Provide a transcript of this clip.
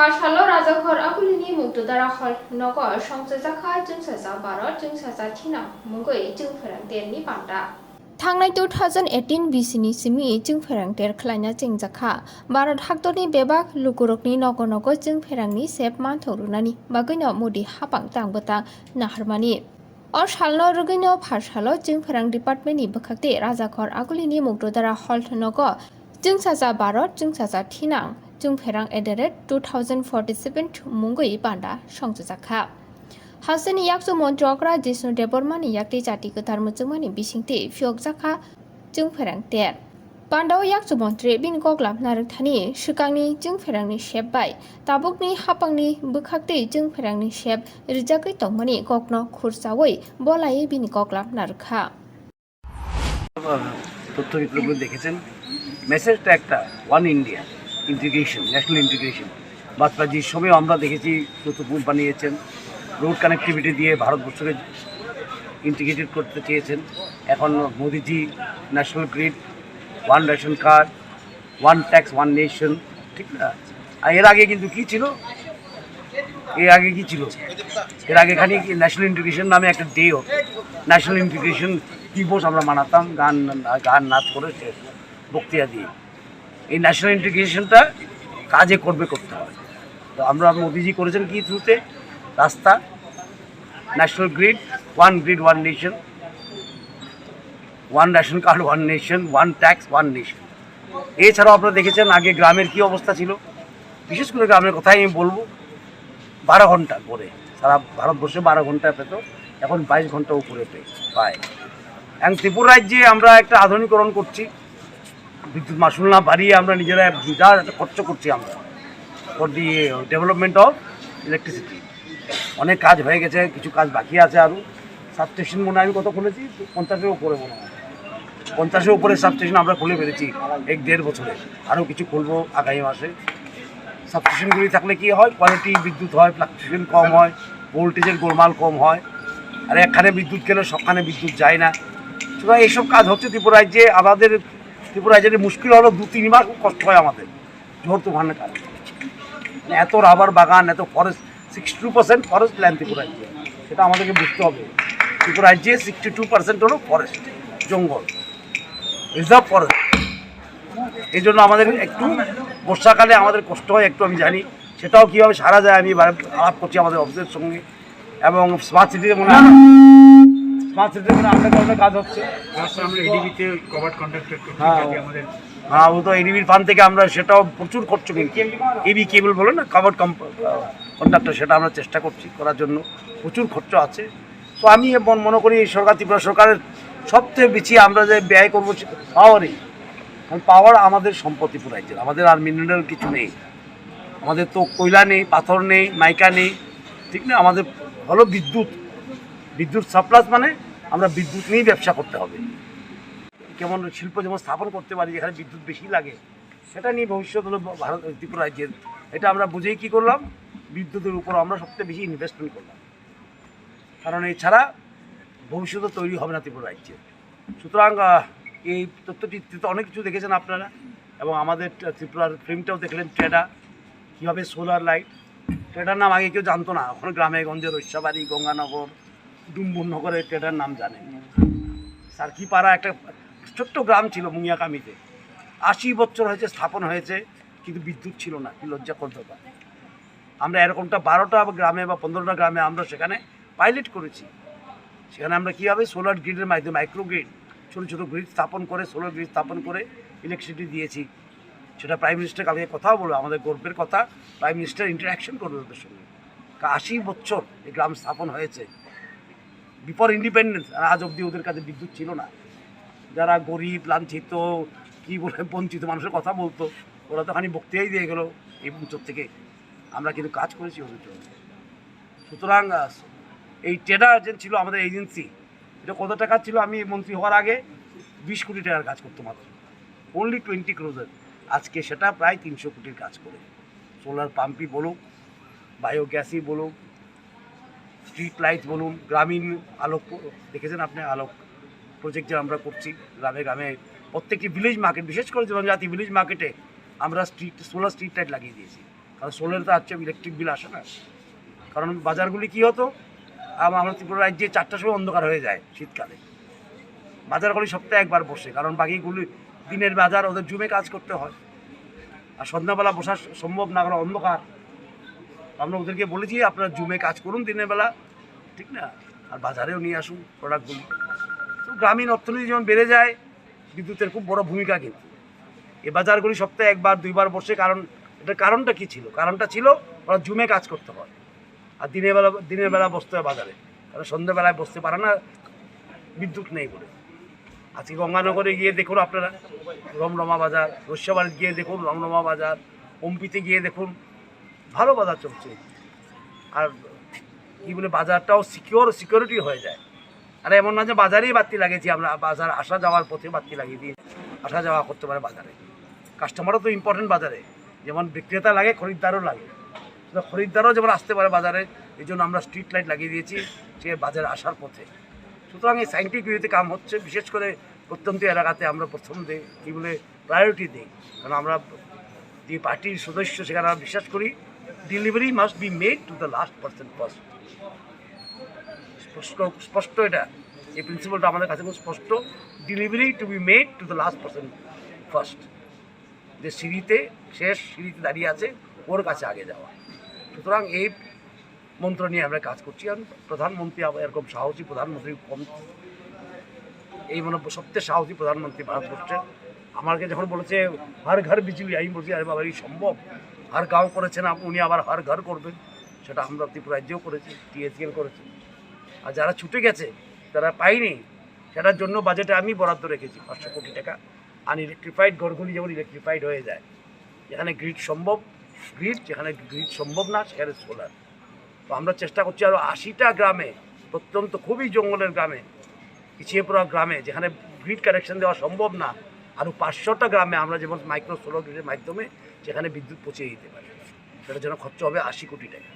Khashalo Rajakhor Akulini Muktadara Hol Nogo Songchajakha Songchajakha Bharat Songchajakha Thina Mungoi Panda Panda थांनाय 2018 BCनि सिमि जों फेरांटेर खलायना जोंजाखा भारत हाक्टरनि बेबाक लुकुरकनि नग नग जों फेरांनि सेब मानथौरुनानि बागैनो मोदी हापां तांबता नाहरमानि और सालनो रुगैनो फारसालो जों फेरां डिपार्टमेन्टनि बखाकते राजाखर आगुलिनि मुक्तदारा हल्ट नग जों साजा भारत जों साजा थिनां जों फेरां एडेरेट 2047 मुंगै बान्दा संजाखा हासनि याक्सु मन्त्रकरा जिष्णु देबरमानि याक्ति जाति गोथार मुजुमानि बिसिंति फियकजाखा जों फेरांटेर पान्डाव याक्सु मन्त्रि बिन गग्लाब नारथानि सुकांनि जों फेरांनि शेप बाय ताबुकनि हापांनि बोखाकते जों फेरांनि शेप रिजाकै तंमनि गगन खुरसावै बलायै बिन गग्लाब नारखा তথ্য বিপ্লব দেখেছেন মেসেজটা একটা one India integration national integration বাজপেয়ীর সময় আমরা দেখেছি চতুর্পুর বানিয়েছেন রোড কানেক্টিভিটি দিয়ে ভারতবর্ষকে ইন্টিগ্রেটেড করতে চেয়েছেন এখন মোদিজি national grid one ration card one tax one nation ঠিক না আর এর আগে কিন্তু কী ছিল এর আগে খালি ন্যাশনাল ইন্টিগ্রেশন নামে একটা ডে হতো ন্যাশনাল ইন্টিগ্রেশন দিবস আমরা মানাতাম গান নাচ করে বক্তৃতা দিয়ে এই ন্যাশনাল ইন্টিগ্রেশনটা কাজে করতে হবে তো আমরা মোদিজি করেছেন কি থ্রুতে রাস্তা national grid one nation one ration card one nation one tax one nation এছাড়াও আপনারা দেখেছেন আগে গ্রামের কি অবস্থা ছিল বিশেষ করে গ্রামের কথাই আমি বলবো 12 ঘন্টা করে সারা ভারতবর্ষে 12 ঘন্টা পেত এখন 22 ঘন্টা উপরে পায় এবং ত্রিপুরা রাজ্যে আমরা একটা আধুনিকরণ করছি বিদ্যুৎ মাশুল না বাড়িয়ে আমরা নিজেরা যা একটা খরচ করছি আমরা for the development of electricity অনেক কাজ হয়ে গেছে কিছু কাজ বাকি আছে আরও সাবস্টেশন মনে হয় আমি কত খুলেছি 50-এর উপরে মনে হয় 50-এর উপরে সাবস্টেশন আমরা খুলে ফেলেছি 1-1.5 বছরে আরও কিছু খুলবো আগামী মাসে সাবস্টেশনগুলি থাকলে কি হয় কোয়ালিটি বিদ্যুৎ হয় ফ্লাকচুয়েশন কম হয় ভোল্টেজের গোলমাল কম হয় আর একখানে বিদ্যুৎ গেলে সবখানে বিদ্যুৎ যায় না সুতরাং এইসব কাজ হচ্ছে ত্রিপুরা রাজ্যে আমাদের ত্রিপুরা রাজ্যের মুশকিল হলো 2-3 মাস খুব কষ্ট হয় আমাদের ঝড় তুফানের কারণে এত রাবার বাগান এত ফরেস্ট 62% ফরেস্ট ল্যান্ড ত্রিপুরা রাজ্যে সেটা আমাদেরকে বুঝতে হবে ত্রিপুরা রাজ্যে 62% হলো ফরেস্ট জঙ্গল রিজার্ভ ফরেস্ট এই জন্য আমাদের একটু বর্ষাকালে আমাদের কষ্ট হয় একটু আমি জানি সেটাও কীভাবে সারা যায় আমি আলাপ করছি আমাদের অফিসের সঙ্গে এবং স্মার্ট সিটিতে মনে হয় স্মার্ট সিটিতে অনেক কাজ হচ্ছে হ্যাঁ ও তো এডিবির ফান্ড থেকে আমরা সেটাও প্রচুর খরচ কিনছি এবি কেবল বলে না কাভার্ড কন্ট্রাক্টর সেটা আমরা চেষ্টা করছি করার জন্য প্রচুর খরচ আছে তো আমি মনে করি এই সরকার ত্রিপুরা সরকারের সবচেয়ে বেশি আমরা যে ব্যয় করবো পাওয়ারই কারণ পাওয়ার আমাদের সম্পত্তি পুরাইছে আমাদের আর মিনারেল কিছু নেই আমাদের তো কয়লা নেই পাথর নেই মাইকা নেই ঠিক না আমাদের হলো বিদ্যুৎ সাপ্লাস মানে আমরা বিদ্যুৎ নিয়েই ব্যবসা করতে হবে কেমন শিল্প যেমন স্থাপন করতে পারি যেখানে বিদ্যুৎ বেশি লাগে সেটা নিয়ে ভবিষ্যৎ হলো ভারত ত্রিপুরা রাজ্যের এটা আমরা বুঝেই কী করলাম বিদ্যুতের উপর আমরা সবচেয়ে বেশি ইনভেস্টমেন্ট করলাম কারণ এছাড়া ভবিষ্যৎ তৈরি হবে না ত্রিপুরা রাজ্যে সুতরাং এই তথ্যচিত্রিত অনেক কিছু দেখেছেন আপনারা এবং আমাদের ত্রিপুরার ফিল্মটাও দেখলেন ট্রেডা কীভাবে সোলার লাইট ট্রেডার নাম আগে কেউ জানতো না ওখানে গ্রামে গঞ্জে রৈস্যাবাড়ি গঙ্গানগর ডুম্বুরনগরে ট্রেডার নাম জানে সার্কিপাড়া একটা ছোট্ট গ্রাম ছিল মুঙ্গিয়াকামিতে 80 বছর হয়েছে স্থাপন হয়েছে কিন্তু বিদ্যুৎ ছিল না কি লজ্জা করতে পারে আমরা এরকমটা 12টা গ্রামে বা 15টা গ্রামে আমরা সেখানে পাইলট করেছি সেখানে আমরা কীভাবে সোলার গ্রিডের মাধ্যমে মাইক্রো গ্রিড ছোটো গ্রিড স্থাপন করে সোলার গ্রিড স্থাপন করে ইলেকট্রিসিটি দিয়েছি সেটা প্রাইম মিনিস্টার কালকে কথাও বলবো আমাদের গর্বের কথা প্রাইম মিনিস্টার ইন্টারাকশন করবে ওদের সঙ্গে 80 বছর এই গ্রাম স্থাপন হয়েছে বিফোর ইন্ডিপেন্ডেন্স আজ অবধি ওদের কাছে বিদ্যুৎ ছিল না যারা গরিব লাঞ্ছিত কী বলে বঞ্চিত মানুষের কথা বলতো ওরা তো খানি বক্তৃতাই দিয়ে গেলো এই বছর থেকে আমরা কিন্তু কাজ করেছি ওদের জন্য সুতরাং এই ট্রেডার যে ছিল আমাদের এজেন্সি এটা কত টাকা ছিল আমি মন্ত্রী হওয়ার আগে 20 কোটি টাকার কাজ করতো মাত্র অনলি 20 ক্রোজের আজকে সেটা প্রায় 300 কোটির কাজ করে সোলার পাম্পই বলুক বায়োগ্যাসই বলুক স্ট্রিট লাইট বলুন গ্রামীণ আলোক দেখেছেন আপনি আলোক প্রজেক্ট যে আমরা করছি গ্রামে গ্রামে প্রত্যেকটি ভিলেজ মার্কেট বিশেষ করে জনজাতি ভিলেজ মার্কেটে আমরা সোলার স্ট্রিট লাইট লাগিয়ে দিয়েছি কারণ সোলার তো আছে, ইলেকট্রিক বিল আসে না। কারণ বাজারগুলি কী হতো, আমরা ত্রিপুরা রাজ্যে 4টার সময় অন্ধকার হয়ে যায় শীতকালে। বাজারগুলি সপ্তাহে একবার বসে, কারণ বাকিগুলি দিনের বাজার, ওদের জুমে কাজ করতে হয়, আর সন্ধ্যাবেলা বসা সম্ভব না, কারণ অন্ধকার। আমরা ওদেরকে বলেছি আপনারা জুমে কাজ করুন দিনের বেলা, ঠিক না, আর বাজারেও নিয়ে আসুন প্রোডাক্টগুলি। তো গ্রামীণ অর্থনীতি যেমন বেড়ে যায়, বিদ্যুতের খুব বড় ভূমিকা কিন্তু। এই বাজারগুলি সপ্তাহে একবার দুইবার বসে, কারণ এটার কারণটা কী ছিল? কারণটা ছিল ওরা জুমে কাজ করতে হয়, আর দিনের বেলা বসতে হয় বাজারে, কারণ সন্ধ্যাবেলায় বসতে পারে না, বিদ্যুৎ নেই বলে। আজকে গঙ্গানগরে গিয়ে দেখুন আপনারা রমরমা বাজার, রস্যাবাড়িতে গিয়ে দেখুন রমরমা বাজার, পম্পিতে গিয়ে দেখুন ভালো বাজার চলছে। আর কী বলে, বাজারটাও সিকিউরিটি হয়ে যায়। আর এমন না যে বাজারেই বাতি লাগিয়েছি আমরা, বাজার আসা যাওয়ার পথে বাতি লাগিয়ে দিয়ে আসা যাওয়া করতে পারে বাজারে। কাস্টমারও তো ইম্পর্টেন্ট বাজারে, যেমন বিক্রেতা লাগে খরিদ্দারও লাগে, খরিদ্দারও যেমন আসতে পারে বাজারে, এই জন্য আমরা স্ট্রিট লাইট লাগিয়ে দিয়েছি সে বাজারে আসার পথে। সুতরাং এই সাইন্টিফিক ওয়েতে কাম হচ্ছে, বিশেষ করে প্রত্যন্ত এলাকাতে আমরা প্রথম দিই কী বলে প্রায়োরিটি দিই, কারণ আমরা যে পার্টির সদস্য সেখানে আমরা বিশ্বাস করি delivery must be made to the last person first. স্পষ্ট এটা, এই প্রিন্সিপালটা আমাদের কাছে খুব স্পষ্ট, delivery to be made to the last person first. যে শেষ সিঁড়িতে দাঁড়িয়ে আছে ওর কাছে আগে যাওয়া। সুতরাং এই মন্ত্র নিয়ে আমরা কাজ করছি। আর প্রধানমন্ত্রী এরকম সাহসী প্রধানমন্ত্রী কম, এই সবচেয়ে সাহসী প্রধানমন্ত্রী ভারতবর্ষের। আমাকে যখন বলেছে হর ঘর বিজলি, আমি বলছি আরে বাবা এই সম্ভব, হর গাঁও করেছেন উনি, আবার হর ঘর করবেন, সেটা আমরা ত্রিপুরা রাজ্যেও করেছি, TSL করেছি। আর যারা ছুটে গেছে, যারা পায়নি, সেটার জন্য বাজেটে আমি বরাদ্দ রেখেছি 500 কোটি টাকা। আনইলেকট্রিফাইড ঘরগুলি যেমন ইলেকট্রিফাইড হয়ে যায়, যেখানে গ্রিড সম্ভব গ্রিড, যেখানে গ্রিড সম্ভব না সেখানে সোলার। তো আমরা চেষ্টা করছি আরও 80টা গ্রামে, প্রত্যন্ত খুবই জঙ্গলের গ্রামে, পিছিয়ে পড়া গ্রামে, যেখানে গ্রিড কানেকশন দেওয়া সম্ভব না, আরও 500টা গ্রামে আমরা যেমন মাইক্রো সোলার গ্রিডের মাধ্যমে সেখানে বিদ্যুৎ পৌঁছে দিতে পারি। সেটার জন্য খরচ হবে 80 কোটি টাকা।